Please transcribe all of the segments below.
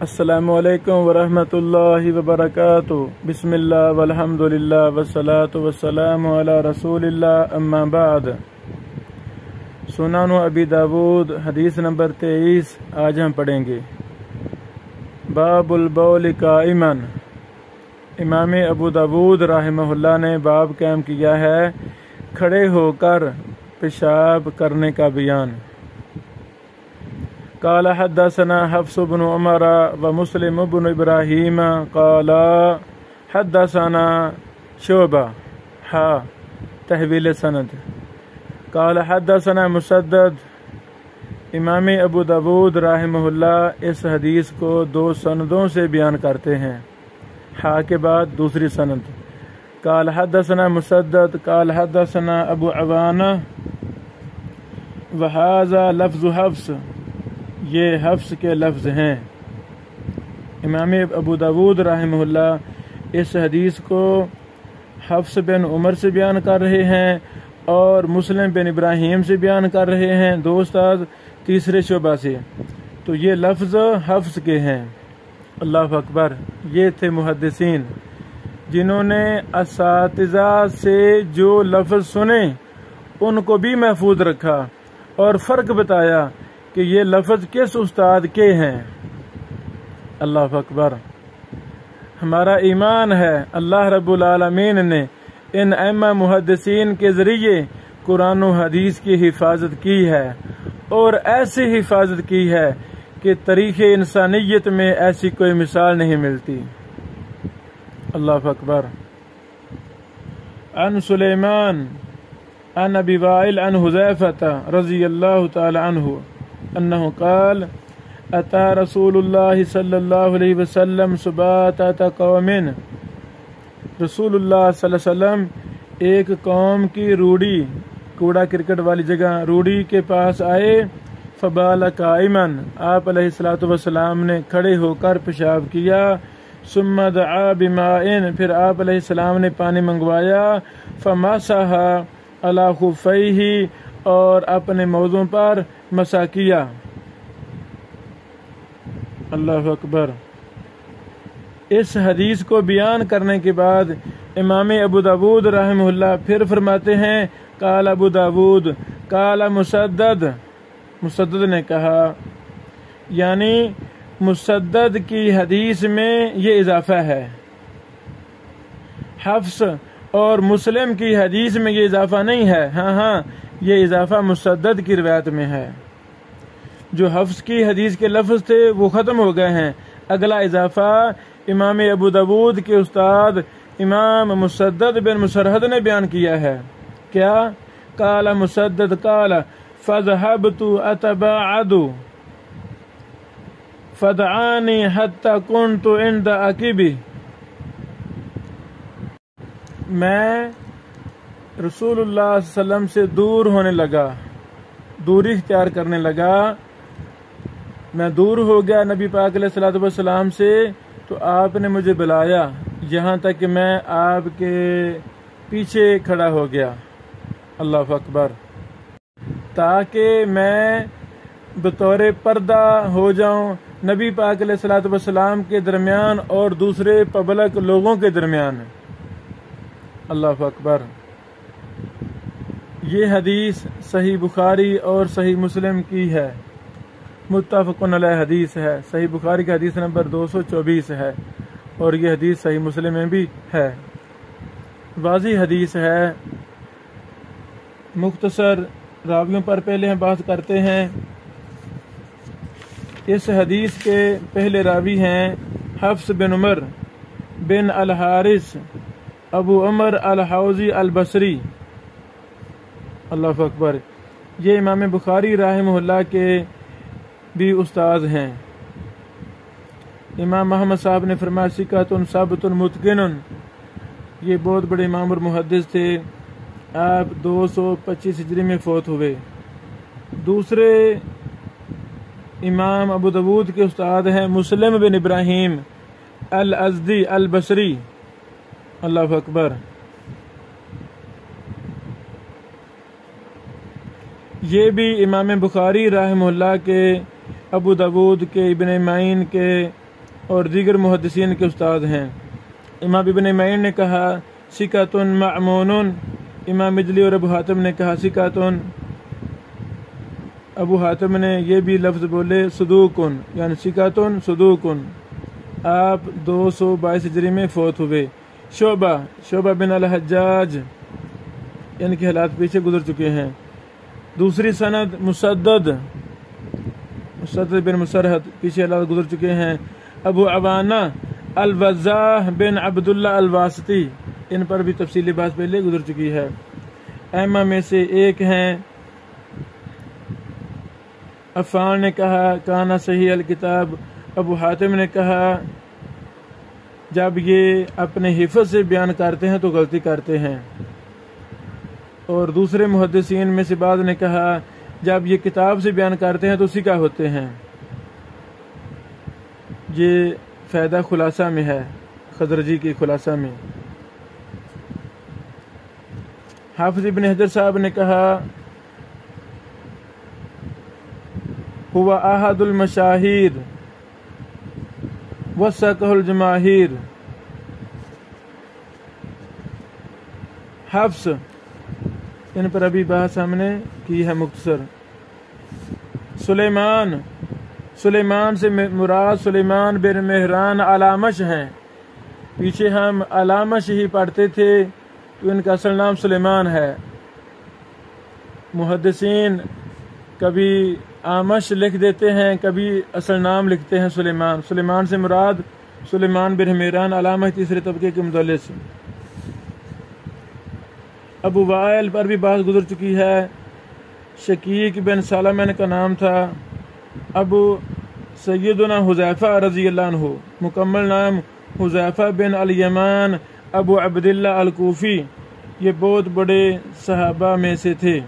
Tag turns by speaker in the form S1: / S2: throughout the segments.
S1: السلام علیکم ورحمۃ اللہ وبرکاتہ۔ بسم اللہ والحمد للہ والصلاة والسلام علی رسول اللہ، اما بعد۔ سنن ابی داود حدیث نمبر 23 آج ہم پڑھیں گے۔ باب البول قائما۔ امام ابو داود رحمہ اللہ نے باب قائم کیا ہے کھڑے ہو کر پیشاب کرنے کا بیان۔ قال حدثنا حفص بن عمر ومسلم بن ابراہیم قال حدثنا شعبہ تحویل سند۔ قال حدثنا مسدد۔ امام ابو داود رحمہ اللہ اس حدیث کو 2 سندوں سے بیان کرتے ہیں، کے بعد دوسری سند۔ قال حدثنا مسدد قال حدثنا ابو عوانہ وہذا لفظ حفص، یہ حفص کے لفظ ہیں۔ امام ابو داود رحمہ اللہ اس حدیث کو حفص بن عمر سے بیان کر رہے ہیں اور مسلم بن ابراہیم سے بیان کر رہے ہیں، 2 استاد تیسرے شعبہ سے، تو یہ لفظ حفص کے ہیں۔ اللہ اکبر۔ یہ تھے محدثین جنہوں نے اساتذہ سے جو لفظ سنے ان کو بھی محفوظ رکھا اور فرق بتایا کہ یہ لفظ کس استاد کے ہیں۔ اللہ اکبر۔ ہمارا ایمان ہے اللہ رب العالمین نے ان ائمہ محدثین کے ذریعے قرآن و حدیث کی حفاظت کی ہے، اور ایسی حفاظت کی ہے کہ تاریخ انسانیت میں ایسی کوئی مثال نہیں ملتی۔ اللہ اکبر۔ عن سلیمان عن ابی وائل عن حذیفہ رضی اللہ تعالی عنہ انہ قال اتى رسول اللہ صلی اللہ علیہ وسلم سباتۃ قوم۔ رسول اللہ صلی اللہ علیہ وسلم ایک قوم کی روڑی، کوڑا کرکٹ والی جگہ، روڑی کے پاس آئے۔ فبال قائما، آپ علیہ الصلوۃ والسلام نے کھڑے ہو کر پیشاب کیا۔ ثم دعا بماء، پھر آپ علیہ السلام نے پانی منگوایا۔ فمسح علی خفیہ، اور اپنے موضوع پر مسح کیا۔ اللہ اکبر۔ اس حدیث کو بیان کرنے کے بعد امام ابو داود رحمہ اللہ پھر فرماتے ہیں قال ابو داود قال مسدد، مسدد نے کہا، یعنی مسدد کی حدیث میں یہ اضافہ ہے۔ حفص اور مسلم کی حدیث میں یہ اضافہ نہیں ہے، ہاں یہ اضافہ مسدد کی روایت میں ہے۔ جو حفص کی حدیث کے لفظ تھے وہ ختم ہو گئے ہیں، اگلا اضافہ امام ابو داود کے استاد امام مسدد بن مسرہد نے بیان کیا ہے۔ کیا؟ قال مسدد قال فذهبت اتباعد فدعاني حتى كنت عند عقبی، میں رسول اللہ صلی اللہ علیہ وسلم سے دور ہونے لگا، دوری اختیار کرنے لگا، میں دور ہو گیا نبی پاک علیہ الصلوۃ والسلام سے، تو آپ نے مجھے بلایا یہاں تک کہ میں آپ کے پیچھے کھڑا ہو گیا۔ اللہ اکبر۔ تاکہ میں بطور پردہ ہو جاؤں نبی پاک علیہ الصلوۃ والسلام کے درمیان اور دوسرے پبلک لوگوں کے درمیان۔ اللہ اکبر۔ یہ حدیث صحیح بخاری اور صحیح مسلم کی ہے، متفق علیہ حدیث ہے۔ صحیح بخاری کا حدیث نمبر 224 ہے اور یہ حدیث صحیح مسلم میں بھی ہے۔ واضح حدیث ہے۔ مختصر راویوں پر پہلے ہم بات کرتے ہیں۔ اس حدیث کے پہلے راوی ہیں حفص بن عمر بن الحارث ابو عمر الحوزی البصری۔ اللہ اکبر۔ یہ امام بخاری رحمہ اللہ کے بھی استاد ہیں۔ امام محمد صاحب نے فرمایا ثقۃ ثابت متقن، یہ بہت بڑے امام اور محدث تھے، آپ 225 ہجری میں فوت ہوئے۔ دوسرے امام ابو داود کے استاد ہیں مسلم بن ابراہیم الازدی البصری۔ اللہ اکبر۔ یہ بھی امام بخاری رحمہ اللہ کے، ابو داود کے، ابن معین کے اور دیگر محدثین کے استاد ہیں۔ امام ابن معین نے کہا ثقۃ مأمون، امام مجلی اور ابو حاتم نے کہا ثقۃ، ابو حاتم نے یہ بھی لفظ بولے صدوق، یعنی ثقۃ صدوق۔ آپ 222 ہجری میں فوت ہوئے۔ شعبہ بن الحجاج، ان کے حالات پیچھے گزر چکے ہیں۔ دوسری سند مسدد بن مسرحد، پیچھے حالات گزر چکے ہیں۔ ابو عوانہ الوضاح بن عبداللہ الواسطی، ان پر بھی تفصیلی بات پہلے گزر چکی ہے۔ ائمہ میں سے ایک ہیں۔ عفان نے کہا کانا صحیح الکتاب، ابو حاتم نے کہا جب یہ اپنے حفظ سے بیان کرتے ہیں تو غلطی کرتے ہیں، اور دوسرے محدثین میں سے بعض نے کہا جب یہ کتاب سے بیان کرتے ہیں تو سکہ ہوتے ہیں۔ یہ فائدہ خلاصہ میں ہے، خضرجی کی خلاصہ میں۔ حافظ ابن حجر صاحب نے کہا ہوا احد المشاہیر وثقہ الجماہیر۔ حفظ، ان پر ابھی بحث ہم نے کی ہے مختصر۔ سلیمان سے مراد سلیمان بن مہران علامش ہیں۔ پیچھے ہم علامش ہی پڑھتے تھے تو ان کا اصل نام سلیمان ہے۔ محدثین کبھی آمش لکھ دیتے ہیں، کبھی اصل نام لکھتے ہیں سلیمان سے مراد سلیمان بن مہران علامش، تیسرے طبقے کے مدلس۔ ابو وائل پر بھی بات گزر چکی ہے۔ شقیق بن سالمہ کا نام تھا۔ ابو سیدنا حذیفہ رضی اللہ عنہ، مکمل نام حذیفہ بن الیمان ابو عبداللہ الکوفی، یہ بہت بڑے صحابہ میں سے تھے،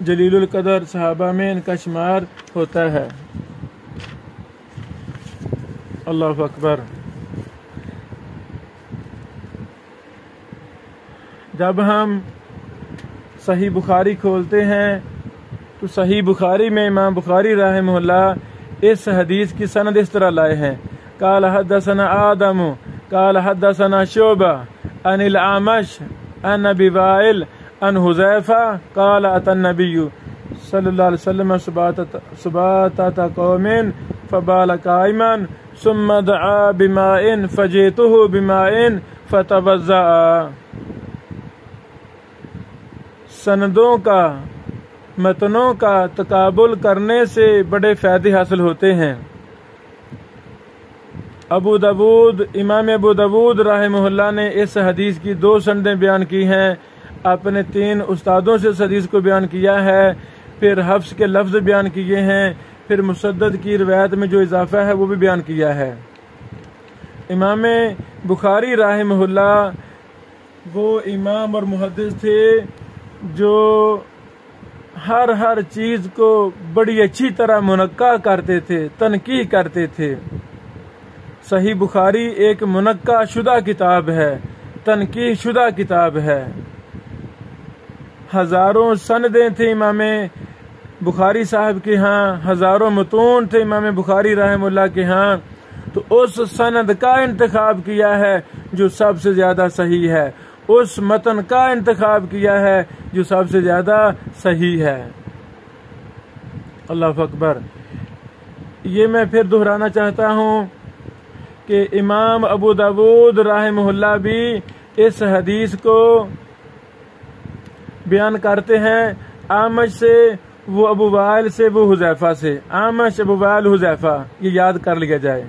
S1: جلیل القدر صحابہ میں ان کا شمار ہوتا ہے۔ اللہ اکبر۔ جب ہم صحیح بخاری کھولتے ہیں تو صحیح بخاری میں امام بخاری رحمہ اللہ اس حدیث کی سند اس طرح لائے ہیں۔ قال حدثنا آدم قال حدثنا شعبہ عن الاعمش عن ابی وائل عن حذیفہ قال اتى النبی صلی اللہ علیہ وسلم سباتۃ قوم فبال قائما ثم دعا بماء فجئته بماء فتوضأ۔ سندوں کا، متنوں کا تقابل کرنے سے بڑے فائدے حاصل ہوتے ہیں۔ امام ابو داود رحمہ اللہ نے اس حدیث کی 2 سندیں بیان کی ہیں، اپنے 3 استادوں سے اس حدیث کو بیان کیا ہے، پھر حفظ کے لفظ بیان کیے ہیں، پھر مسدد کی روایت میں جو اضافہ ہے وہ بھی بیان کیا ہے۔ امام بخاری رحمہ اللہ وہ امام اور محدث تھے جو ہر چیز کو بڑی اچھی طرح منقع کرتے تھے، تنقیح کرتے تھے۔ صحیح بخاری ایک منقع شدہ کتاب ہے، تنقیح شدہ کتاب ہے۔ ہزاروں سندیں تھے امام بخاری صاحب کے ہاں، ہزاروں متون تھے امام بخاری رحمہ اللہ کے ہاں، تو اس سند کا انتخاب کیا ہے جو سب سے زیادہ صحیح ہے، اس متن کا انتخاب کیا ہے جو سب سے زیادہ صحیح ہے۔ اللہ اکبر۔ یہ میں پھر دہرانا چاہتا ہوں کہ امام ابو داود رحمہ اللہ بھی اس حدیث کو بیان کرتے ہیں اعمش سے، وہ ابو وائل سے، وہ حذیفہ سے۔ اعمش ابو وائل حذیفہ، یہ یاد کر لیا جائے۔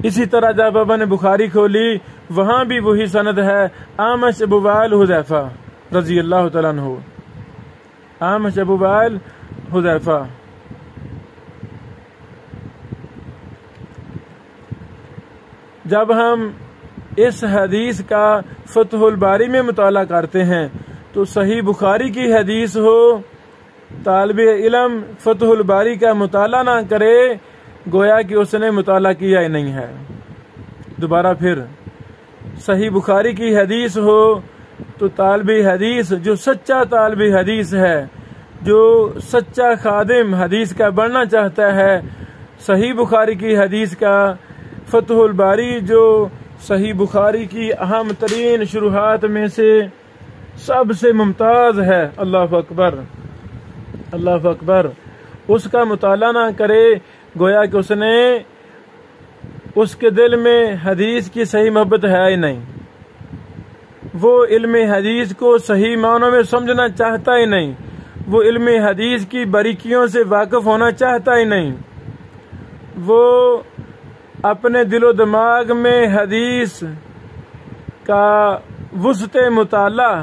S1: اسی طرح جب ابن نے بخاری کھولی وہاں بھی وہی سند ہے، اعمش ابو وائل حذیفہ رضی اللہ تعالیٰ عنہ، اعمش ابو وائل حذیفہ۔ جب ہم اس حدیث کا فتح الباری میں مطالعہ کرتے ہیں تو صحیح بخاری کی حدیث ہو، طالب علم فتح الباری کا مطالعہ نہ کرے گویا کہ اس نے مطالعہ کیا ہی نہیں ہے۔ دوبارہ پھر صحیح بخاری کی حدیث ہو تو طالب حدیث جو سچا طالب حدیث ہے، جو سچا خادم حدیث کا بننا چاہتا ہے، صحیح بخاری کی حدیث کا فتح الباری جو صحیح بخاری کی اہم ترین شروحات میں سے سب سے ممتاز ہے، اللہ اکبر اللہ اکبر، اس کا مطالعہ نہ کرے گویا کہ اس کے دل میں حدیث کی صحیح محبت ہے ہی نہیں، وہ علم حدیث کو صحیح معنوں میں سمجھنا چاہتا ہی نہیں، وہ علم حدیث کی باریکیوں سے واقف ہونا چاہتا ہی نہیں، وہ اپنے دل و دماغ میں حدیث کا وسعت مطالعہ،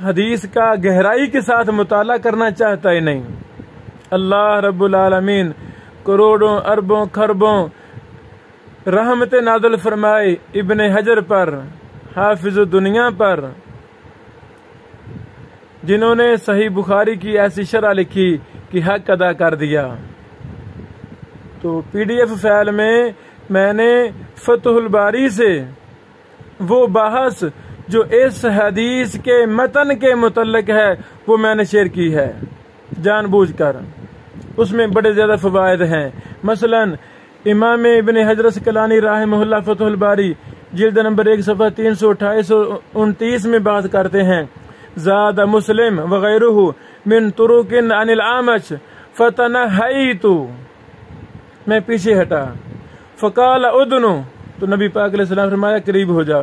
S1: حدیث کا گہرائی کے ساتھ مطالعہ کرنا چاہتا ہی نہیں۔ اللہ رب العالمین کروڑوں اربوں خربوں رحمت نازل فرمائے ابن حجر پر، حافظ دنیا پر، جنہوں نے صحیح بخاری کی ایسی شرح لکھی کہ حق ادا کر دیا۔ تو PDF فائل میں نے فتح الباری سے وہ بحث جو اس حدیث کے متن کے متعلق ہے وہ میں نے شیئر کی ہے جان بوجھ کر، اس میں بڑے زیادہ فوائد ہیں۔ مثلا امام ابن حجر اسقلانی رحمہ اللہ فتح الباری جلد نمبر 1 صفحہ 328-29 میں بات کرتے ہیں، زاد مسلم وغیرہ من طرق عن العامش فتنحیت، میں پیچھے ہٹا، فقال ادنو، تو نبی پاک علیہ السلام فرمایا قریب ہو جا،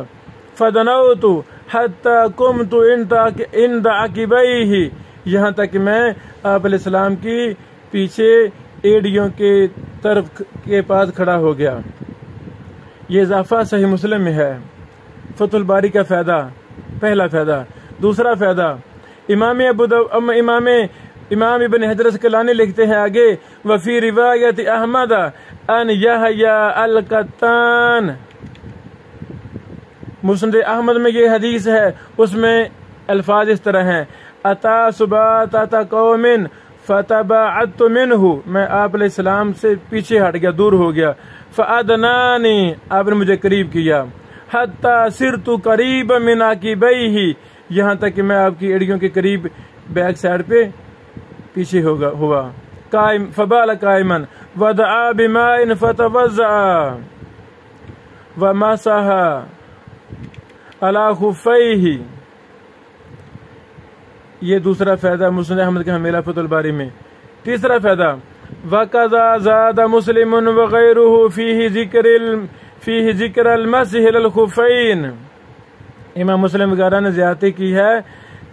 S1: فدنوت حتی قمت عند عقبیہ، یہاں تک کہ میں آپ علیہ السلام کی پیچھے ایڑیوں کے طرف کے پاس کھڑا ہو گیا۔ یہ اضافہ صحیح مسلم میں ہے۔ فتح الباری کا فائدہ، پہلا فائدہ۔ دوسرا فائدہ، امام ابن حجر اسقلانی لکھتے ہیں آگے، وفی روایت احمد ان یحییٰ القطان، مسند احمد میں یہ حدیث ہے، اس میں الفاظ اس طرح ہیں، اتا صبات اتا قوم فتبعت منہ، میں آپ علیہ السلام سے پیچھے ہٹ گیا، دور ہو گیا، فادنانی، آپ نے مجھے قریب کیا، حتی صرت قریبا من عقبیہ، یہاں تک کہ میں آپ کی ایڑیوں کے قریب بیک سائڈ پہ پیچھے ہوا، قائم فبال قائما ودعا بماء فتوضأ ومسح علی خفیہ، یہ دوسرا فائدہ مسند احمد کا حمیلہ فتح الباری میں۔ تیسرا فائدہ، وَقَذَا زَادَ مُسْلِمٌ وَغَيْرُهُ فِيهِ ذِكْرَ الْمَسْحِ عَلَى الْخُفَّيْنِ، امام مسلم وغیرہ نے زیادتی کی ہے،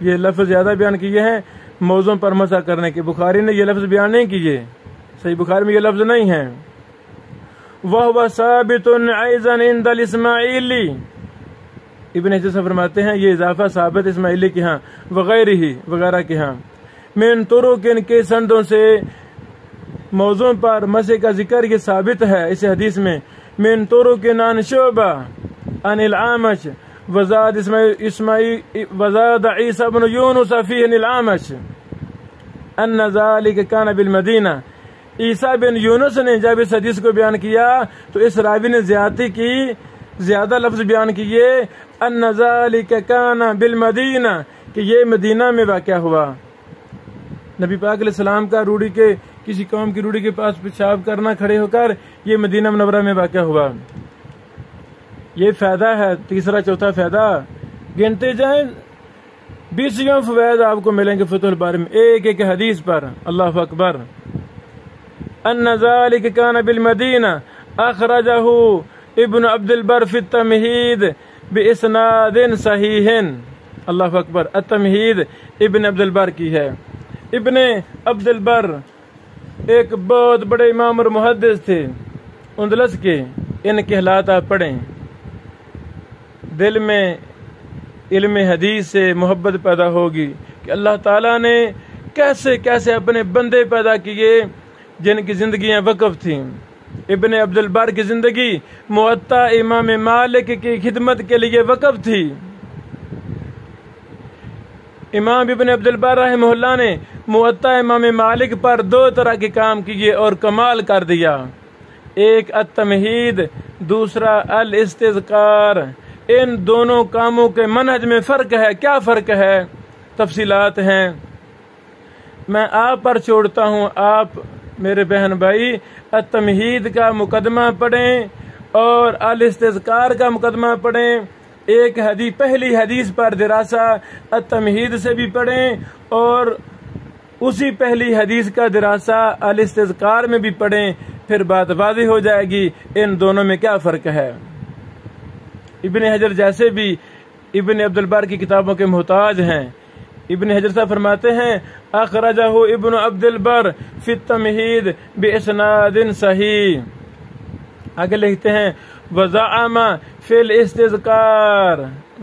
S1: یہ لفظ زیادہ بیان کیے ہیں موضوع پر مسح کرنے کے، بخاری نے یہ لفظ بیان نہیں کیے، صحیح بخاری میں یہ لفظ نہیں ہے۔ وَهُوَ ثَابِتٌ أَيْضًا عِندَ الْإِسْمَاعِيلِ، ابن حجر سے فرماتے ہیں یہ اضافہ ثابت اسماعیلی کے ہاں، وغیرہ کے ہاں، من طرق، ان کے سندوں سے موضوع پر مسح کا ذکر یہ ثابت ہے اس حدیث میں، من طرق عن شعبہ عن العامش وزاد عیسیٰ بن یونس فیہ عن العامش ان ذلک کان بالمدینہ، عیسیٰ بن یونس نے جب اس حدیث کو بیان کیا تو اس راوی نے زیادتی کی، زیادہ لفظ بیان کیے، ان ذلک کان بالمدینہ، کہ یہ مدینہ میں واقع ہوا۔ نبی پاک علیہ السلام کا روڑی کے کسی قوم کی روڑی کے پاس پیشاب کرنا کھڑے ہو کر یہ مدینہ منورہ میں واقع ہوا۔ یہ فائدہ ہے تیسرا، چوتھا فائدہ گنتے جائیں، 20 فوائد آپ کو ملیں گے فتح الباری میں، ایک ایک حدیث پر، اللہ اکبر۔ ان ذلک کان بالمدینہ اخرجہ ابن عبد البر فی التمہید باسناد صحیح، اللہ اکبر۔ التمہید ابن عبد البر کی ہے۔ ابن عبد البر ایک بہت بڑے امام اور محدث تھے اندلس کے، ان کے حالات آپ پڑھیں، دل میں علم حدیث سے محبت پیدا ہوگی کہ اللہ تعالیٰ نے کیسے کیسے اپنے بندے پیدا کیے جن کی زندگیاں وقف تھیں۔ ابن عبد البر کی زندگی موطا امام مالک کی خدمت کے لیے وقف تھی۔ امام ابن عبد البر رحمہ اللہ نے موطا امام مالک پر 2 طرح کے کام کیے اور کمال کر دیا، ایک التمہید، دوسرا الاستذکار۔ ان دونوں کاموں کے منہج میں فرق ہے، کیا فرق ہے؟ تفصیلات ہیں، میں آپ پر چھوڑتا ہوں، آپ میرے بہن بھائی التمہید کا مقدمہ پڑھیں اور الاستذکار کا مقدمہ پڑھیں. ایک حدیث پہلی حدیث پر دراسہ التمہید سے بھی پڑھیں اور اسی پہلی حدیث کا دراسہ الاستذکار میں بھی پڑھیں. پھر بات واضح ہو جائے گی ان دونوں میں کیا فرق ہے. ابن حجر جیسے بھی ابن عبد البر کی کتابوں کے محتاج ہیں. ابن حجر صاحب فرماتے ہیں اخرجہ ابن عبد البر فی التمہید باسناد صحیح. آگے لکھتے ہیں وزعم فی الاستذکار،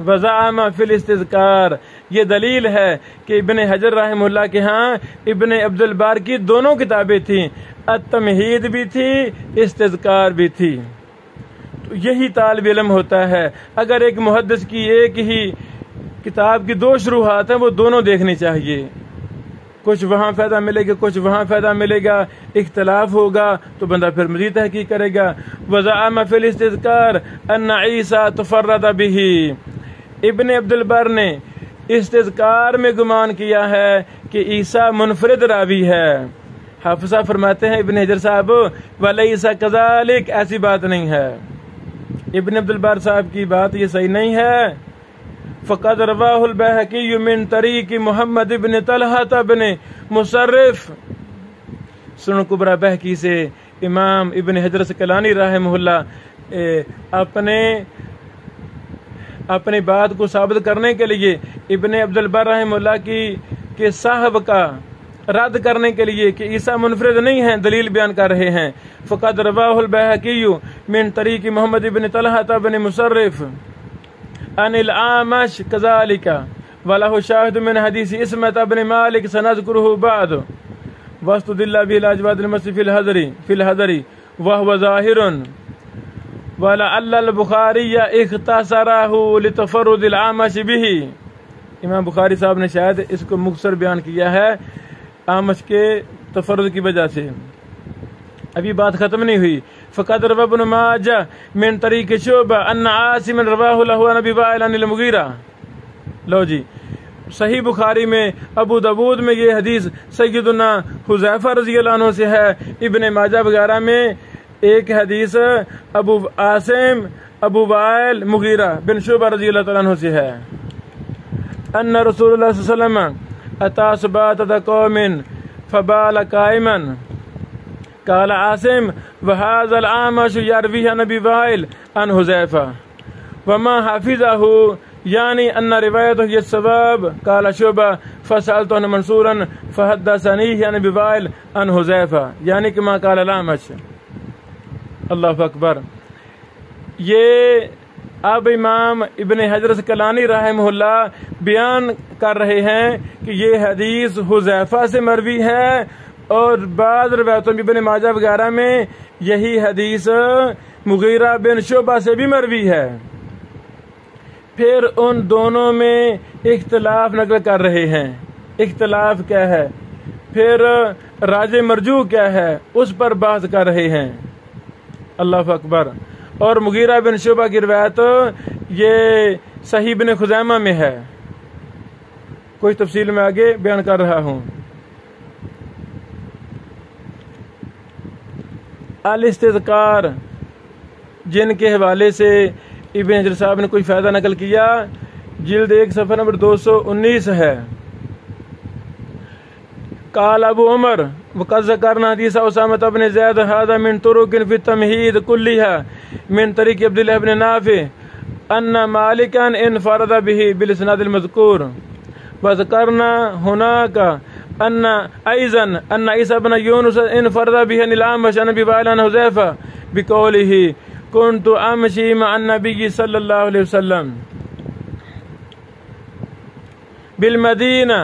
S1: وزعم فی الاستذکار. یہ دلیل ہے کہ ابن حجر رحمہ اللہ کے ہاں ابن عبد البر کی دونوں کتابیں تھیں، التمہید بھی تھی، استذکار بھی تھی. تو یہی طالب علم ہوتا ہے. اگر ایک محدث کی ایک ہی کتاب کی دو شروحات ہیں وہ دونوں دیکھنی چاہیے. کچھ وہاں فائدہ ملے گا، کچھ وہاں فائدہ ملے گا، اختلاف ہوگا تو بندہ پھر مزید تحقیق کرے گا. وزعم فی الاستذکار ان عیسیٰ تفرد بہ. ابن عبد البر نے استذکار میں گمان کیا ہے کہ عیسیٰ منفرد راوی ہے. حافظہ فرماتے ہیں ابن حجر صاحب ولیس کذالک، ایسی بات نہیں ہے. ابن عبد البر صاحب کی بات یہ صحیح نہیں ہے. فقد رواہ البیہقی من طریق محمد بن طلحہ بن مصرف. سنن کبریٰ بہقی سے امام ابن حجر اسقلانی رحمہ اللہ اپنی بات کو ثابت کرنے کے لیے ابن عبد البر رحمہ اللہ کے صاحب کا رد کرنے کے لیے کہ عیسیٰ منفرد نہیں ہیں دلیل بیان کر رہے ہیں. فقد رواہ البیہقی من طریق محمد بن طلحہ بن مصرف عن الأعمش كذلك وله شاهد من حديث اسمة بن مالك سنذكره بعد واستدل به الأجواد المسي في الحذر وهو ظاهر ولعل البخاري اختصره لتفرد الأعمش به. امام بخاری صاحب نے شاید اس کو مختصر بیان کیا ہے اعمش کے تفرد کی وجہ سے. ابھی بات ختم نہیں ہوئی. فقد روى ابن ماجه من طريق شعبة ان عاصم رواه له عن ابي وائل عن المغيرة. لو جی صحیح بخاری میں، ابو داود میں یہ حدیث سیدنا حذیفہ رضی اللہ عنہ سے ہے. ابن ماجہ وغیرہ میں ایک حدیث ابو عاصم ابو وائل مغیرہ بن شعبہ رضی اللہ تعالیٰ عنہ سے ہے. ان رسول اللہ صلی اللہ علیہ وسلم اتى سباطة قوم فبال قائما. قال عاصم وهذا الأعمش يروي عن أبي وائل عن حذيفة وما حفظه يعني أن روايته هي الصواب. قال شعبة فسألت عن منصورا فحدثنيه عن أبي وائل عن حذيفة يعني كما قال الأعمش. اللہ اکبر. یہ اب امام ابن حجر اسقلانی رحمہ اللہ بیان کر رہے ہیں کہ یہ حدیث حذیفہ سے مروی ہے اور بعض روایتوں میں ابن ماجہ وغیرہ میں یہی حدیث مغیرہ بن شعبہ سے بھی مروی ہے. پھر ان دونوں میں اختلاف نقل کر رہے ہیں. اختلاف کیا ہے، پھر راج مرجوح کیا ہے، اس پر بحث کر رہے ہیں. اللہ اکبر. اور مغیرہ بن شعبہ کی روایت یہ صحیح ابن خزیمہ میں ہے. کچھ تفصیل میں آگے بیان کر رہا ہوں. الاستذکار جن کے حوالے سے ابن حجر صاحب نے کوئی فائدہ نقل کیا، جلد 1 صفحہ نمبر 219 ہے. قال ابو عمر وقد ذكرنا حديث اسامہ بن زید هذا من طرق في التمهيد كلها من طريق عبد الله بن نافع ان مالكا انفرد به بالاسناد المذكور. وذكرنا هناك ان ايضا ان عيسى بن يونس انفرد به عن الأعمش عن ابي وائل عن حذيفة بقوله كنت امشي مع النبي صلى الله عليه وسلم بالمدينة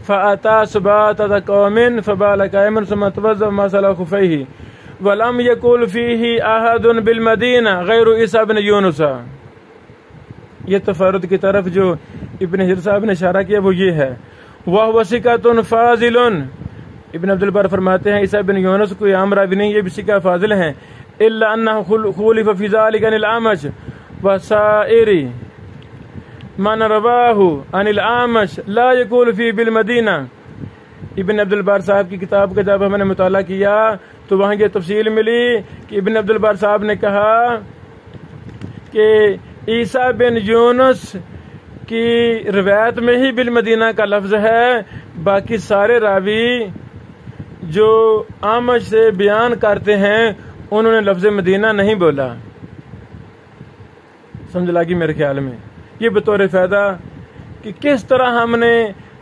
S1: فأتى سباطة قوم فبال قائما ثم توضأ ومسح خفيه ولم يقل فيه أحد بالمدينة غير عيسى بن يونس. یہ تفرد کی طرف جو ابن حجر صاحب نے اشارہ کیا وہ یہ ہے. وَهُوَ ثِقَةٌ فَاضِلٌ. ابن عبد البر فرماتے ہیں عیسیٰ بن یونس کوئی عام راوی نہیں، یہ بھی ثقہ فاضل ہیں. إِلَّا أَنَّهُ خُولِفَ فِي ذَلِكَ عَنِ الْأَعْمَشِ وَسَائِرِ من رواه عن الأعمش لا يقول فيه بالمدينة. ابن عبد البر صاحب کی کتاب کا جب ہم نے مطالعہ کیا تو وہاں یہ تفصیل ملی کہ ابن عبد البر صاحب نے کہا کہ عیسیٰ بن یونس کی روایت میں ہی بالمدینہ کا لفظ ہے، باقی سارے راوی جو اعمش سے بیان کرتے ہیں انہوں نے لفظ مدینہ نہیں بولا۔ سمجھ لگی میرے خیال میں؟ یہ بطور فائدہ کہ کس طرح ہم نے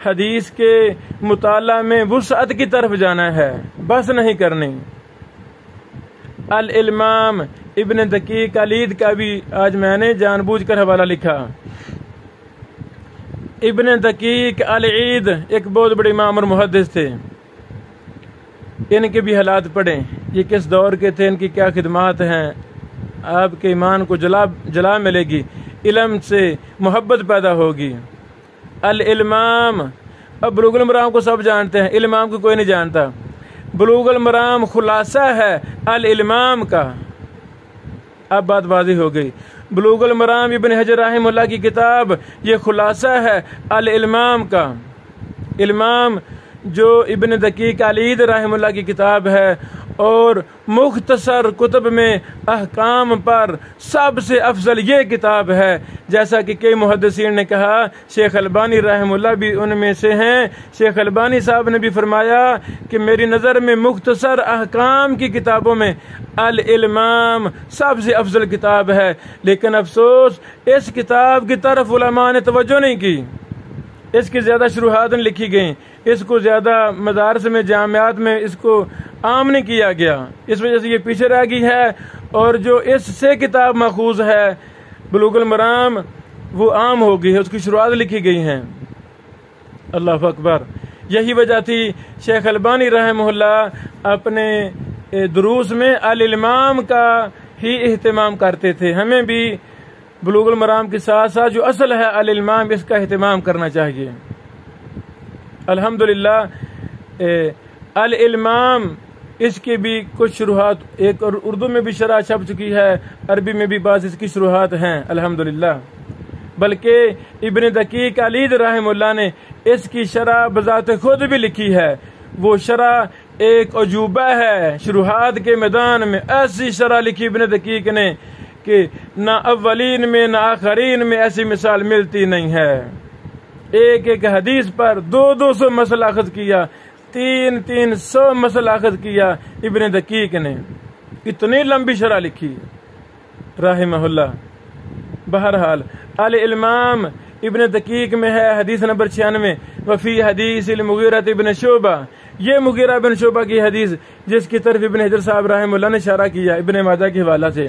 S1: حدیث کے مطالعہ میں وسعت کی طرف جانا ہے، بس نہیں کرنی۔ الامام ابن دقیق العید کا بھی آج میں نے جان بوجھ کر حوالہ لکھا۔ ابن دقیق العید ایک بہت بڑے امام اور محدث تھے، ان کے بھی حالات پڑھیں، یہ کس دور کے تھے، ان کی کیا خدمات ہیں، آپ کے ایمان کو جلا ملے گی، علم سے محبت پیدا ہوگی۔ الامام، اب بلوغ المرام کو سب جانتے ہیں، الامام کو کوئی نہیں جانتا۔ بلوغ المرام خلاصہ ہے الامام کا، اب بات واضح ہو گئی۔ بلوغ المرام ابن حجر رحمہ اللہ کی کتاب، یہ خلاصہ ہے الامام کا۔ امام جو ابن دقیق العید رحمہ اللہ کی کتاب ہے، اور مختصر کتب میں احکام پر سب سے افضل یہ کتاب ہے، جیسا کہ کئی محدثین نے کہا، شیخ البانی رحمہ اللہ بھی ان میں سے ہیں۔ شیخ البانی صاحب نے بھی فرمایا کہ میری نظر میں مختصر احکام کی کتابوں میں الامام سب سے افضل کتاب ہے، لیکن افسوس اس کتاب کی طرف علماء نے توجہ نہیں کی، اس کی زیادہ شروحات نہیں لکھی گئیں، اس کو زیادہ مدارس میں جامعات میں اس کو عام نہیں کیا گیا، اس وجہ سے یہ پیچھے رہ گئی ہے، اور جو اس سے کتاب ماخوذ ہے بلوغ المرام وہ عام ہو گئی ہے، اس کی شروحات لکھی گئی ہیں۔ اللہ اکبر۔ یہی وجہ تھی شیخ البانی رحمہ اللہ اپنے دروس میں الامام کا ہی اہتمام کرتے تھے۔ ہمیں بھی بلوغ المرام کے ساتھ ساتھ جو اصل ہے الامام، اس کا اہتمام کرنا چاہیے۔ الحمدللہ الامام اس کی بھی کچھ شروحات، ایک اور اردو میں بھی شرح چھپ چکی ہے، عربی میں بھی بعض اس کی شروحات ہیں الحمدللہ، بلکہ ابن دقیق العید رحمہ اللہ نے اس کی شرح بذات خود بھی لکھی ہے۔ وہ شرح ایک عجوبہ ہے، شروحات کے میدان میں ایسی شرح لکھی ابن دقیق نے کہ نہ اولین میں نہ آخرین میں ایسی مثال ملتی نہیں ہے۔ ایک ایک حدیث پر 200 مسئلہ اخذ کیا، 300 مسئلہ اخذ کیا ابن دقیق نے، اتنی لمبی شرح لکھی رحمہ اللہ۔ بہرحال الامام ابن دقیق میں ہے حدیث نمبر 96، وفی حدیث المغیرہ ابن شعبہ، یہ مغیرہ بن شعبہ کی حدیث جس کی طرف ابن حجر صاحب رحمہ اللہ نے اشارہ کیا ابن ماجہ کے حوالہ سے۔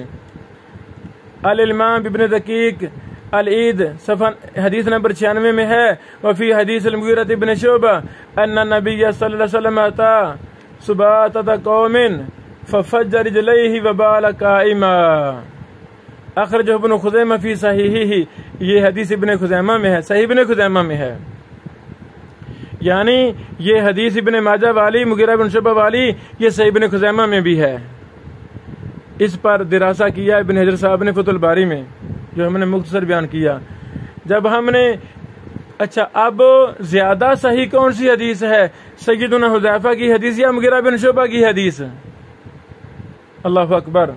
S1: الامام ابن دقیق العید صفحہ حدیث نمبر 96 میں ہے، وفی حدیث المغیرہ ابن شعبہ ان النبی صلی اللہ علیہ وسلم اتا سباتۃ قوم ففجر رجلیہ وبال قائما، اخرجہ ابن خزیمہ فی صحیحہ، یہ حدیث ابن خزیمہ میں ہے، صحیح ابن خزیمہ میں ہے، یعنی یہ حدیث ابن ماجہ والی مغیرہ بن شعبہ والی یہ صحیح ابن خزیمہ میں بھی ہے۔ اس پر دراسہ کیا ابن حجر صاحب نے فتح الباری میں، جو ہم نے مختصر بیان کیا۔ جب ہم نے اچھا اب زیادہ صحیح کون سی حدیث ہے، سیدنا حذیفہ کی حدیث یا مغیرہ بن شعبہ کی حدیث؟ اللہ اکبر۔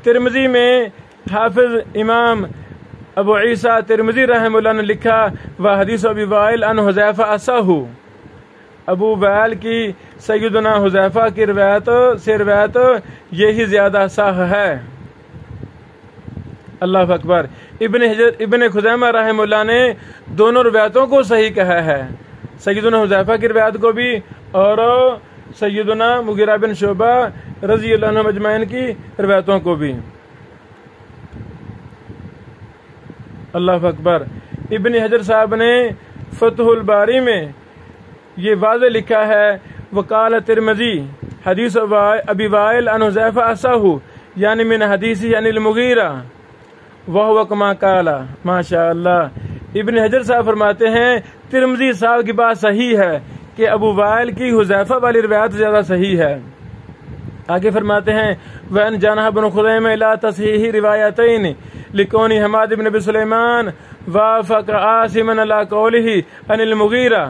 S1: ترمذی میں حافظ امام ابو عیسیٰ ترمذی رحمہ اللہ نے لکھا، وہ حدیث ابی وائل عن حذیفہ اصح، ابو وائل کی سیدنا حذیفہ کی روایت سے روایت یہی زیادہ صح ہے۔ اللہ اکبر۔ ابن خزیمہ رحمہ اللہ نے دونوں روایتوں کو صحیح کہا ہے، سیدنا حذیفہ کی روایت کو بھی اور سیدنا مغیرہ بن شعبہ رضی اللہ عنہ اجمعین کی روایتوں کو بھی۔ اللہ اکبر۔ ابن حجر صاحب نے فتح الباری میں یہ واضح لکھا ہے، وقال ترمذی حدیث ابی وائل عن حذیفہ اصح یعنی من حدیثی عن المغیرہ وہو کما قال، ماشاء اللہ۔ ابن حجر صاحب فرماتے ہیں ترمذی صاحب کی بات صحیح ہے کہ ابو وائل کی حذیفہ والی روایت زیادہ صحیح ہے۔ آگے فرماتے ہیں وَأَنْ جَانَحَ بْنُ خُزَيْمَةَ إِلَىٰ تَصْحِيحِ رِوَایَتَيْنِ لِكَوْنِ حماد بن ابی سلیمان وافق عاصما علی قولہ عن المغیرہ،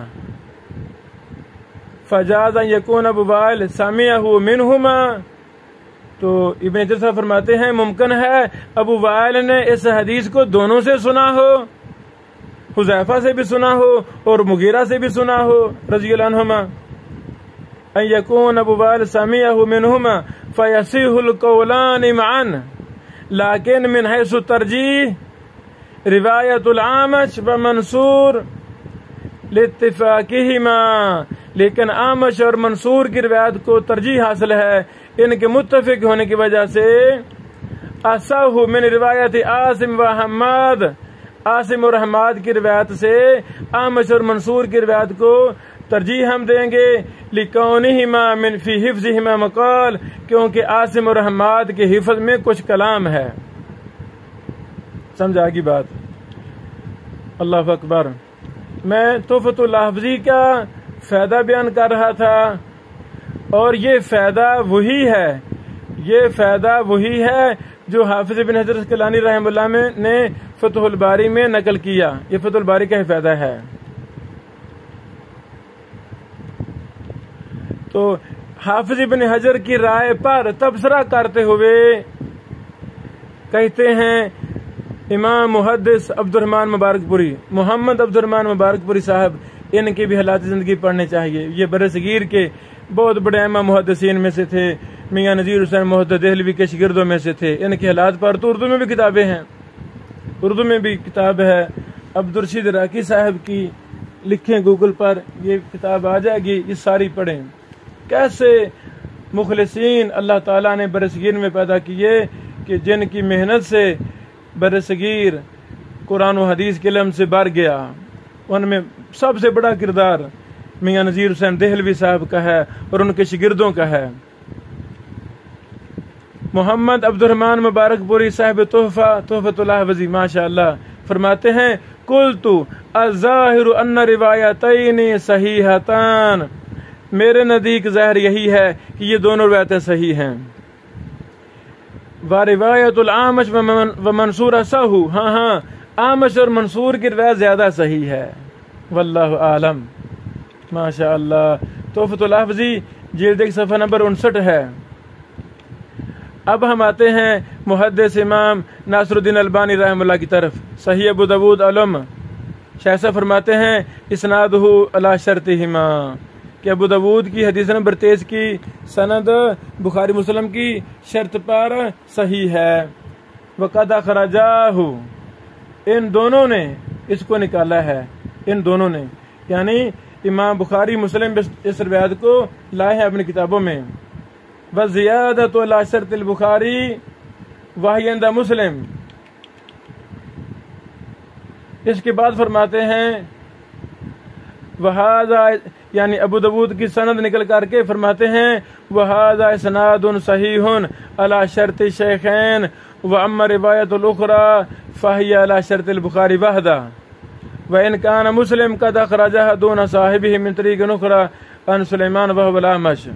S1: فجاز ان یکون ابو وائل سمعہ منہما، تو ابن حجر صاحب فرماتے ہیں ممکن ہے ابو وائل نے اس حدیث کو دونوں سے سنا ہو، حذیفہ سے بھی سنا ہو اور مغیرہ سے بھی سنا ہو رضی اللہ عنہما. ان یکون ابو وائل سمعہ منہما فیصح القولان معا، لیکن من حیث الترجیح روایت العامش و منصور لاتفاقہما، لیکن عامش اور منصور کی روایت کو ترجیح حاصل ہے ان کے متفق ہونے کی وجہ سے. اصح من روایت عاصم و حماد، عاصم اور حماد کی روایت سے عامش اور منصور کی روایت کو ترجیح ہم دیں گے. لکونہما من فی حفظہما مقال، کیونکہ عاصم اور حماد کے حفظ میں کچھ کلام ہے. سمجھ آگی بات؟ اللہ اکبر. میں تحفۃ اللحظی کا فائدہ بیان کر رہا تھا، اور یہ فائدہ وہی ہے جو حافظ ابن حجر اسقلانی رحمہ اللہ نے فتح الباری میں نقل کیا. یہ فتح الباری کا ہی فائدہ ہے. تو حافظ ابن حجر کی رائے پر تبصرہ کرتے ہوئے کہتے ہیں امام محدث عبدالرحمن مبارک پوری، محمد عبدالرحمن مبارک پوری صاحب، ان کی بھی حالات زندگی پڑھنے چاہیے. یہ برصغیر کے بہت بڑے امام محدثین میں سے تھے، میاں نذیر حسین محدث دہلوی کے شاگردوں میں سے تھے. ان کے حالات پر تو اردو میں بھی کتابیں ہیں، اردو میں بھی کتاب ہے عبدالرشید راکی صاحب کی، لکھیں گوگل پر، یہ کتاب آ جائے گی، یہ ساری پڑھیں. کیسے مخلصین اللہ تعالیٰ نے برصغیر میں پیدا کیے کہ جن کی محنت سے برصغیر قرآن و حدیث کے علم سے بھر گیا. ان میں سب سے بڑا کردار میاں نذیر حسین دہلوی صاحب کا ہے اور ان کے شاگردوں کا ہے. محمد عبدالرحمن مبارک پوری صاحب تحفۃ اللحظی ماشاء اللہ فرماتے ہیں قلت الظاہر ان روایتین صحیحتان، میرے نزدیک ظاہر یہی ہے کہ یہ دونوں روایتیں صحیح ہیں. وروایت العامش و منصور اصح، ہاں عامش اور منصور کی روایت زیادہ صحیح ہے. واللہ عالم. ماشاء اللہ. تحفۃ اللحظی جلد 1 صفحہ نمبر 59 ہے. اب ہم آتے ہیں محدث امام ناصر الدین البانی رحمہ اللہ کی طرف. صحیح ابو داود علم، شیخ صاحب فرماتے ہیں اسنادہ علی شرطہما، کہ ابو داود کی حدیث نمبر 23 کی سند بخاری مسلم کی شرط پر صحیح ہے. وقد اخرجاہ، ان دونوں نے اس کو نکالا ہے، ان دونوں نے یعنی امام بخاری مسلم اس روایت کو لائے ہیں اپنی کتابوں میں. وزیادۃ علی شرط البخاری وہی عند مسلم. اس کے بعد فرماتے ہیں وہذا، یعنی ابو داود کی سند نکل کر کے فرماتے ہیں وہذا اسناد صحیح علی شرط الشیخین واما روایت الاخرى فہی علی شرط البخاری وحدہ وان کان مسلم قد اخرجہ دون صاحبہ من طریق اخرى عن سلیمان وهو الاعمش.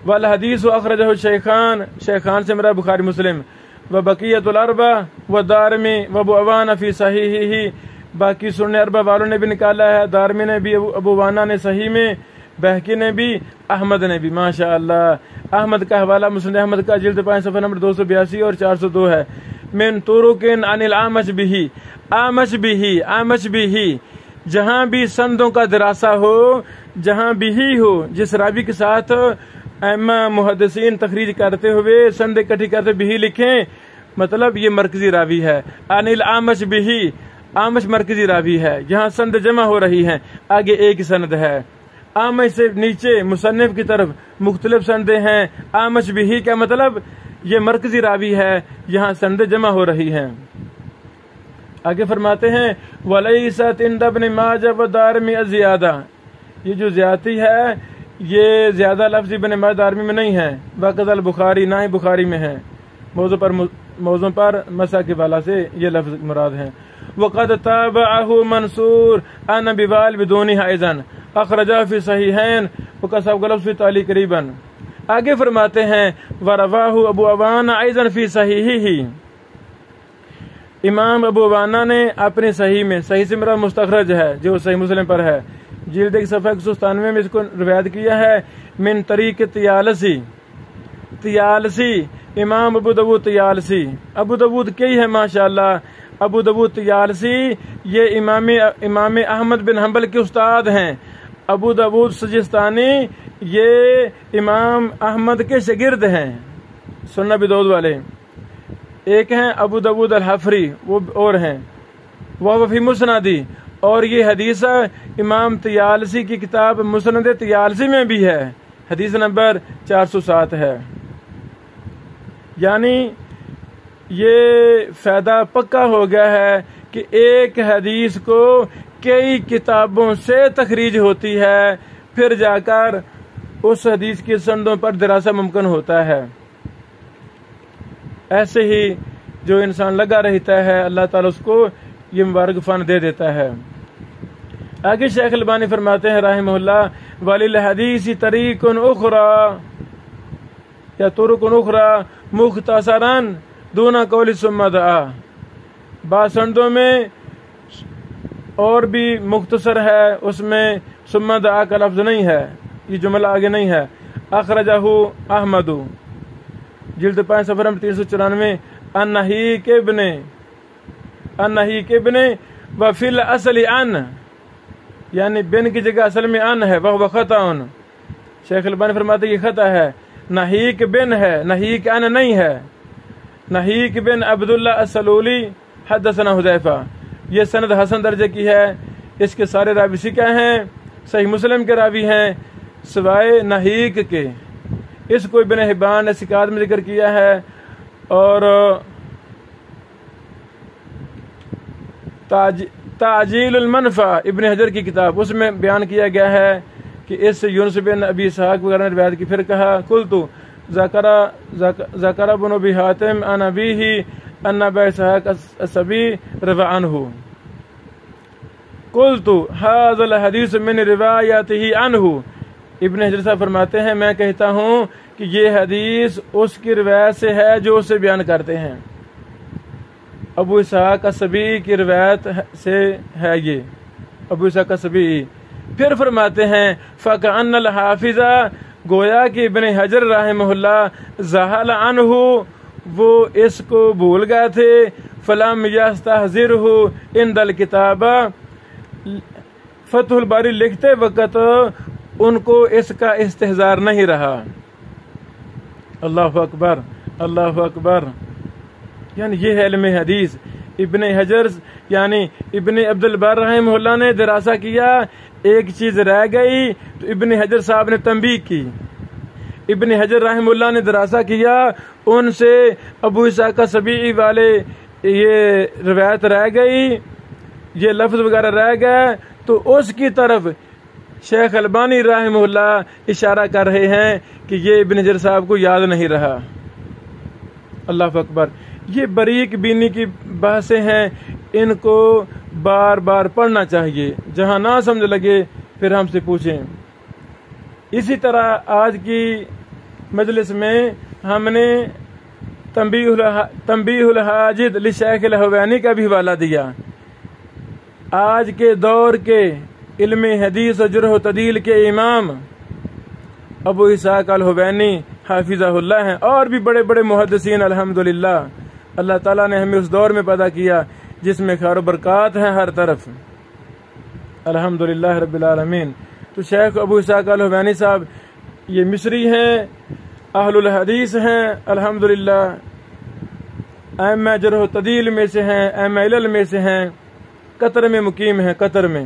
S1: والحدیث اخرجہ الشیخان، شیخان سے مراد بخاری مسلم، وبقیۃ الاربعہ والدارمی وابو عوانہ فی صحیحہ، باقی سنن اربعہ والوں نے بھی نکالا ہے، دارمی نے بھی، ابو عوانہ نے صحیح میں، بہقی نے بھی، احمد نے بھی. ماشاء اللہ. احمد کا حوالہ مسند احمد کا جلد 5 صفحہ نمبر 282 اور 402 ہے. من طرق عن الاعمش بھی، اعمش بھی، جہاں بھی سندوں کا دراسہ ہو، جہاں بھی ہو، جس راوی کے ساتھ ائمہ محدثین تخریج کرتے ہوئے سند اکٹھی کرتے بھی لکھیں، مطلب یہ مرکزی راوی ہے. عن الاعمش بھی، اعمش مرکزی راوی ہے، جہاں سند جمع ہو رہی ہیں، آگے ایک سند ہے. اعمش سے نیچے مصنف کی طرف مختلف سندیں ہیں. اعمش بھی کیا مطلب؟ یہ مرکزی راوی ہے، یہاں سند جمع ہو رہی ہیں. آگے فرماتے ہیں وَلَيْسَتْ عِنْدَ ابْنِ ماجہ وَدَارِمِی الزِّیادہ، یہ جو زیادتی ہے یہ زیادہ لفظ ابن ماجہ دارمی میں نہیں ہے. وَقَدَ البخاری، نہ ہی بخاری میں ہے. موضوع پر مسا کے والا سے یہ لفظ مراد ہیں. وَقَدْ تَابَعَهُ منصور عن ابی وائل بدونہ ايضا اخرجہ فی صحیحین وکسب غلط فی تعلیق قریبا. آگے فرماتے ہیں وَرَوَاهُ ابو عوانہ ايضا فی صحیحہ، امام ابو عوانہ نے اپنے صحیح میں، صحیح سے میرا مستخرج ہے جو صحیح مسلم پر ہے، جلد 1 صفحہ 197 میں اس کو روایت کیا ہے من طریق طیالسی امام ابو داود طیالسی. ابو داود کئی ہے ماشاءاللہ. ابو داود طیالسی یہ امام احمد بن حنبل کے استاد ہیں. ابو داود سجستانی یہ امام احمد کے شاگرد ہیں سنن ابی داؤد والے. ایک ہیں ابو داود الحفری وہ اور ہیں وہ فی مسندی. اور یہ حدیث امام طیالسی کی کتاب مسند طیالسی میں بھی ہے. حدیث نمبر 407 ہے. یعنی یہ فائدہ پکا ہو گیا ہے کہ ایک حدیث کو کئی کتابوں سے تخریج ہوتی ہے پھر جا کر اس حدیث کی سندوں پر دراسہ ممکن ہوتا ہے. ایسے ہی جو انسان لگا رہتا ہے اللہ تعالیٰ اس کو یہ مبارک فن دے دیتا ہے. آگے شیخ البانی فرماتے ہیں رحمہ اللہ وَلِلْحَدِيثِ طَرِيقٌ أُخْرَى یا طُرُقٌ أُخْرَى مُخْتَصَرًا دُونَ قَوْلِ ثُمَّ دَعَا. بعض سندوں میں اور بھی مختصر ہے اس میں ثم دعا کا لفظ نہیں ہے یہ جملہ آگے نہیں ہے. اخرجہ احمد جلد 5 صفحہ 394 انہی کے ابن وفی الاصل ان یعنی بن کی جگہ اصل میں ان ہے وہ خطا. شیخ البانی فرماتے یہ خطا ہے. نہیک بن ہے نہیک ان نہیں ہے. نہیک بن عبداللہ السلولی حدثنا حذیفہ یہ سند حسن درجے کی ہے. اس کے سارے راوی ثقہ ہیں صحیح مسلم کے راوی ہیں سوائے نہیک کے. اس کو ابن حبان نے ثقات میں ذکر کیا ہے. اور تعجیل المنفع ابن حجر کی کتاب اس میں بیان کیا گیا ہے کہ اس یونس بن ابی اسحاق وغیرہ نے روایت کی. پھر کہا قلت ذکر ابن ابی حاتم عن ابیہ ان ابا اسحاق السبی روى عنہ. قلت هذا الحدیث من روایتہ عنہ. ابن حجر صاحب فرماتے ہیں میں کہتا ہوں کہ یہ حدیث اس کی روایت سے ہے جو اسے بیان کرتے ہیں. ابو اسحاق السبی کی روایت سے ہے یہ ابو اسحاق السبی. پھر فرماتے ہیں فَكَأَنَّ الْحَافِظَ گویا کہ ابن حجر رحمہ اللہ زحل عنہ وہ اس کو بھول گئے تھے. فَلَمْ يَسْتَحْضِرْهُ عِنْدَ الْكِتَابَ فتح الباری لکھتے وقت ان کو اس کا استحضار نہیں رہا. اللہ اکبر اللہ اکبر. یعنی یہ ہے علم حدیث. ابن حجر یعنی ابن عبد البر رحمہ اللہ نے دراسہ کیا ایک چیز رہ گئی تو ابن حجر صاحب نے تنبیہ کی. ابن حجر رحمہ اللہ نے دراسہ کیا ان سے ابو اسحاق السبیعی والے یہ روایت رہ گئی یہ لفظ وغیرہ رہ گئے تو اس کی طرف شیخ البانی رحمہ اللہ اشارہ کر رہے ہیں کہ یہ ابن حجر صاحب کو یاد نہیں رہا. اللہ اکبر. یہ باریک بینی کی بحثیں ہیں ان کو بار بار پڑھنا چاہیے. جہاں نہ سمجھ لگے پھر ہم سے پوچھیں. اسی طرح آج کی مجلس میں ہم نے تنبیہ الحاجد لشیخ الحوینی کا بھی حوالہ دیا. آج کے دور کے علم حدیث و جرح و تعدیل کے امام ابو اسحاق الحوینی حافظہ اللہ ہیں اور بھی بڑے بڑے محدثین الحمدللہ. اللہ تعالیٰ نے ہمیں اس دور میں پیدا کیا جس میں خیر و برکات ہیں ہر طرف الحمدللہ رب العالمین. تو شیخ ابو اسحاق الحوینی صاحب یہ مصری ہیں اہل الحدیث ہیں الحمدللہ. ائمہ جرح و تعدیل میں سے ہیں ائمہ علل میں سے ہیں. قطر میں مقیم ہیں. قطر میں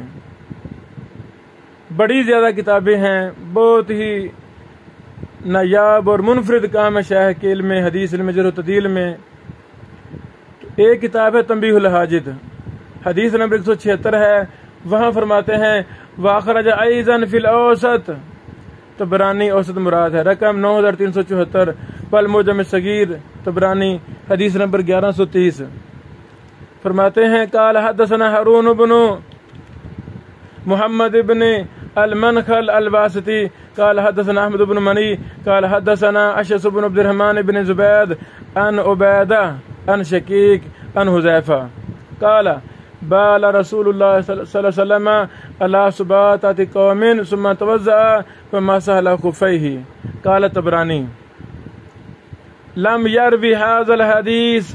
S1: بڑی زیادہ کتابیں ہیں. بہت ہی نایاب اور منفرد کام ہے شیخ کے علم حدیث علم جرح و تعدیل میں. ایک کتاب ہے تنبیہ الحاجد حدیث نمبر 176 ہے. وہاں فرماتے ہیں واخرج ایضا فی الاوسط طبرانی اوسط مراد ہے رقم 9374 والمعجم الصغیر طبرانی حدیث نمبر 1130. فرماتے ہیں قال حدثنا ہارون بن محمد بن المنخل الواسطی قال حدثنا احمد بن منی قال حدثنا اشعث بن عبد الرحمن بن زبید عن عبیدہ عن شقیق عن حذیفہ قال بال رسول اللہ صلی اللہ علیہ وسلم علی سباطۃ قوم ثم توضأ فمسح على خفيه قال طبرانی لم يروي هذا الحديث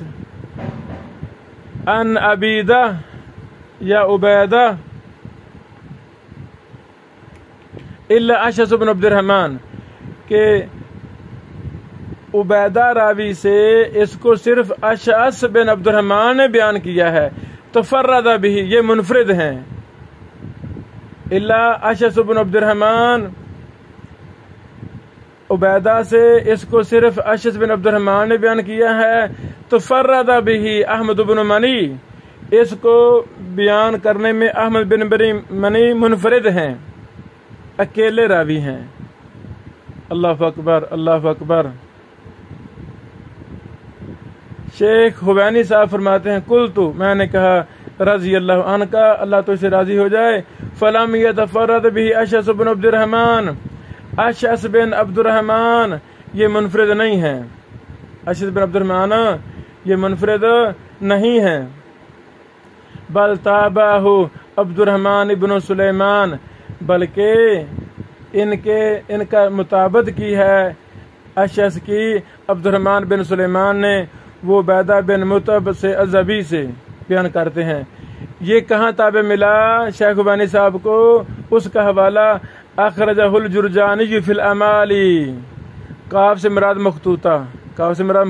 S1: عن عبیدہ یا عبیدہ الا اشعث بن عبد الرحمن کہ عبیدہ راوی سے اس کو صرف اشعث بن عبد الرحمن نے بیان کیا ہے، تفرد بھی یہ منفرد ہیں، الا اشعث بن عبد الرحمن عبیدہ سے اس کو صرف اشعث بن عبد الرحمن نے بیان کیا ہے، تفرد بھی احمد بن منی اس کو بیان کرنے میں احمد بن منی منفرد ہیں، اکیلے راوی ہیں۔ اللہ اکبر اللہ اکبر۔ شیخ حوینی صاحب فرماتے ہیں قلت میں نے کہا رضی اللہ عنہ کا اللہ تو سے راضی ہو جائے، فلم یتفرد به اشعث بن عبد الرحمن، اشعث بن عبد الرحمن یہ منفرد نہیں ہیں، اشعث بن عبد الرحمن یہ منفرد نہیں ہیں، بل تابعہ عبد الرحمن ابن سلیمان بلکہ ان کا مطابقت کی ہے اشعث کی عبد الرحمن بن سلیمان نے، وہ عبیدہ بن مطب سے الزبی سے بیان کرتے ہیں۔ یہ کہاں تابع ملا شیخ حوینی صاحب کو؟ اس کا حوالہ اخرجہ الجرجانی فی الاعمال، کاف سے مراد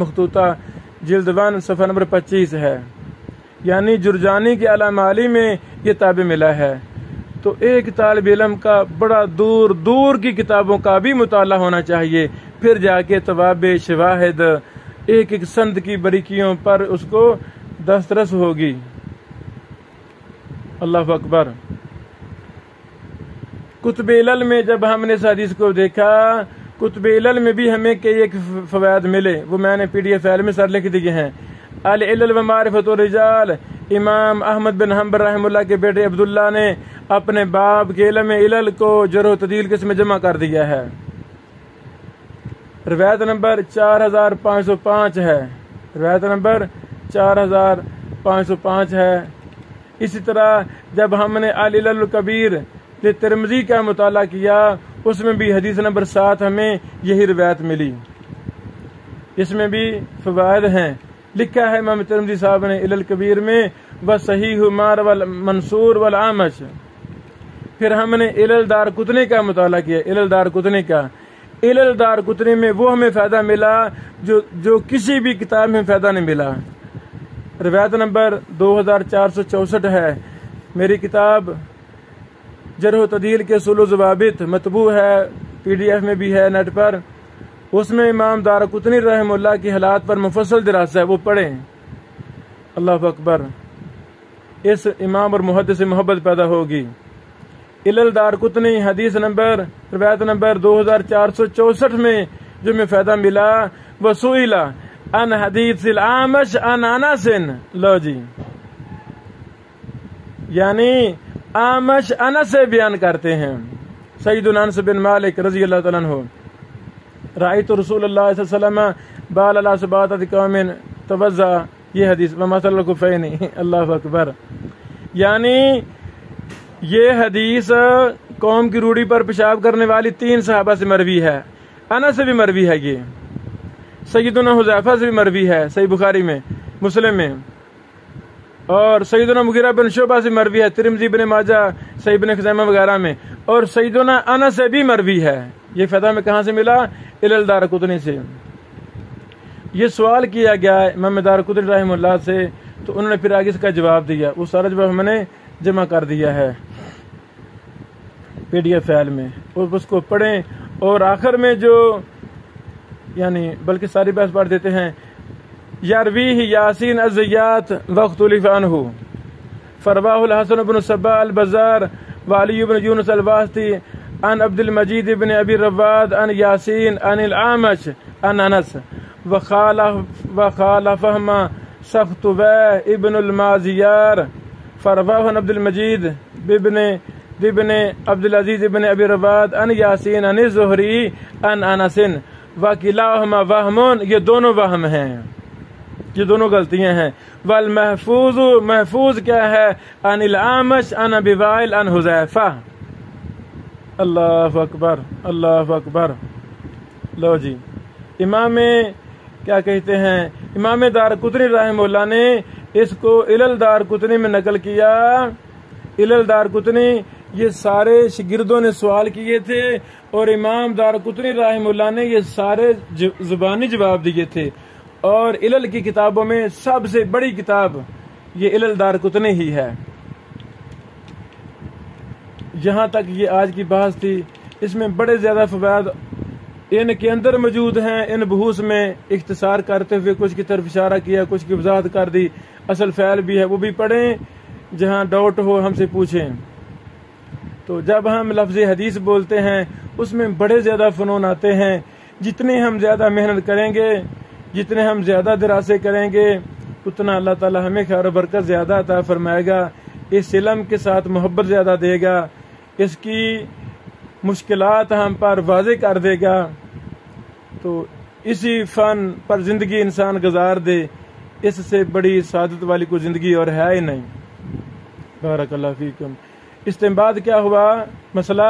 S1: مخطوطہ جلد 1 صفحہ نمبر 25 ہے، یعنی جرجانی کے الاعمالی میں یہ تابع ملا ہے۔ تو ایک طالب علم کا بڑا دور دور کی کتابوں کا بھی مطالعہ ہونا چاہیے، پھر جا کے توابع شواہد ایک ایک سند کی باریکیوں پر اس کو دسترس ہوگی۔ اللہ اکبر۔ کتب علل میں جب ہم نے اس حدیث کو دیکھا، کتب علل میں بھی ہمیں کئی ایک فوائد ملے، وہ میں نے PDF فائل میں سر لکھ دیے ہیں۔ العلل و معرفت الرجال، امام احمد بن حنبل رحمہ اللہ کے بیٹے عبداللہ نے اپنے باب کے علم علل کو جرح و تعدیل کے میں جمع کر دیا ہے۔ روایت نمبر 4505 ہے، روایت نمبر 4505 ہے۔ اسی طرح جب ہم نے العلل الکبیر ترمذی کا مطالعہ کیا، اس میں بھی حدیث نمبر 7 ہمیں یہی روایت ملی، اس میں بھی فوائد ہیں۔ لکھا ہے امام ترمذی صاحب نے علل کبیر میں وصحیح مار والمنصور والعامش۔ پھر ہم نے علل دار قطنی کا مطالعہ کیا، علل دار قطنی کا، علل دار قطنی میں وہ ہمیں فائدہ ملا جو کسی بھی کتاب میں فائدہ نہیں ملا۔ روایت نمبر 2464 ہے، میری کتاب جرح و تعدیل کے اصول و ضوابط مطبوع ہے، PDF میں بھی ہے نیٹ پر، اس میں امام دارقطنی رحمہ اللہ کی حالات پر مفصل دراسہ ہے، وہ پڑھیں۔ اللہ اکبر۔ اس امام اور محدث سے محبت پیدا ہوگی۔ علل دارقطنی حدیث نمبر روایت نمبر 2464 میں جو میں فائدہ ملا، وسئل عن حدیث العامش عن انس، لو جی، یعنی عامش انس سے بیان کرتے ہیں، سیدنا انس بن مالک رضی اللہ تعالیٰ عنہ، رأیت رسول اللہ صلی اللہ علیہ وسلم بال علی سباطۃ قوم توضأ، یہ حدیث ومسح علی الخفین۔ اللہ اکبر۔ یعنی یہ حدیث قوم کی روڑی پر پیشاب کرنے والی 3 صحابہ سے مروی ہے، انس سے بھی مروی ہے، یہ سیدنا حذیفہ سے بھی مروی ہے صحیح بخاری میں، مسلم میں، اور سیدنا مغیرہ بن شعبہ سے مروی ہے ترمذی بن ماجہ صحیح بن خزیمہ وغیرہ میں، اور سیدنا انس سے بھی مروی ہے۔ یہ فائدہ میں کہاں سے ملا؟ علل دارقطنی سے۔ یہ سوال کیا گیا امام دارقطنی رحمہ اللہ سے، تو انہوں نے پھر آگے اس کا جواب دیا، وہ سارا جواب ہم نے جمع کر دیا ہے PDF فائل میں، اور اس کو پڑھیں۔ اور آخر میں جو یعنی بلکہ ساری بحث پڑھ دیتے ہیں، یرویہ یاسین الزیات واختلف عنہ، فرواہ الحسن بن صباح البزار وعلی بن یونس الواسطی عن عبد المجید بن ابی رواد عن یاسین عن العامش عن انس وخالفہما سختویہ ابن المازیار، فرواہ عن عبد المجید بن عبد العزیز بن ابی رواد عن یاسین عن الزہری عن انس وکلاہما وہم، یہ دونوں وہم ہیں، یہ دونوں غلطیاں ہیں. والمحفوظ محفوظ کیا ہے؟ عن العامش عن ابی وائل عن حذیفہ. اللہ اکبر اللہ اکبر. لو جی امام کیا کہتے ہیں، امام دارقطنی رحمہ اللہ نے اس کو علل دارقطنی میں نقل کیا. علل دارقطنی یہ سارے شاگردوں نے سوال کیے تھے اور امام دارقطنی رحمہ اللہ نے یہ سارے زبانی جواب دیے تھے. اور علل کی کتابوں میں سب سے بڑی کتاب یہ علل دارقطنی ہی ہے. یہاں تک یہ آج کی بحث تھی. اس میں بڑے زیادہ فوائد ان کے اندر موجود ہیں. ان بحوث میں اختصار کرتے ہوئے کچھ کی طرف اشارہ کیا، کچھ کی وضاحت کر دی. اصل فعل بھی ہے وہ بھی پڑھیں، جہاں ڈاؤٹ ہو ہم سے پوچھیں. تو جب ہم لفظ حدیث بولتے ہیں اس میں بڑے زیادہ فنون آتے ہیں. جتنے ہم زیادہ محنت کریں گے، جتنے ہم زیادہ دراسے کریں گے، اتنا اللہ تعالی ہمیں خیر و برکت زیادہ عطا فرمائے گا. اس علم کے ساتھ محبت زیادہ دے گا، اس کی مشکلات ہم پر واضح کر دے گا. تو اسی فن پر زندگی انسان گزار دے، اس سے بڑی سعادت والی کوئی زندگی اور ہے ہی نہیں. بارک اللہ فیکم. استنباط کیا ہوا مسئلہ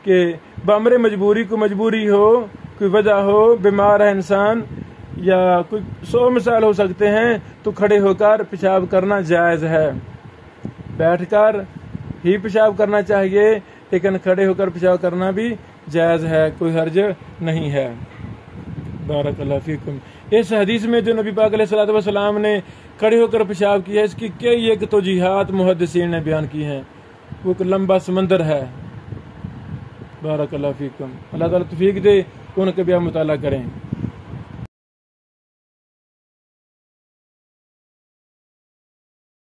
S1: کہ بامر مجبوری کو مجبوری ہو، کوئی وجہ ہو، بیمار ہے انسان، یا کوئی 100 مثال ہو سکتے ہیں، تو کھڑے ہو کر پیشاب کرنا جائز ہے. بیٹھ کر ہی پیشاب کرنا چاہیے، لیکن کھڑے ہو کر پیشاب کرنا بھی جائز ہے، کوئی حرج نہیں ہے. بارک اللہ فیکم. اس حدیث میں جو نبی پاک علیہ الصلوۃ والسلام نے کھڑے ہو کر پیشاب کیا ہے، اس کی کئی ایک توجیحات محدثین نے بیان کی ہیں. وہ ایک لمبا سمندر ہے. بارک اللہ فیکم. اللہ تعالیٰ توفیق دے ان کا بھی آپ مطالعہ کریں.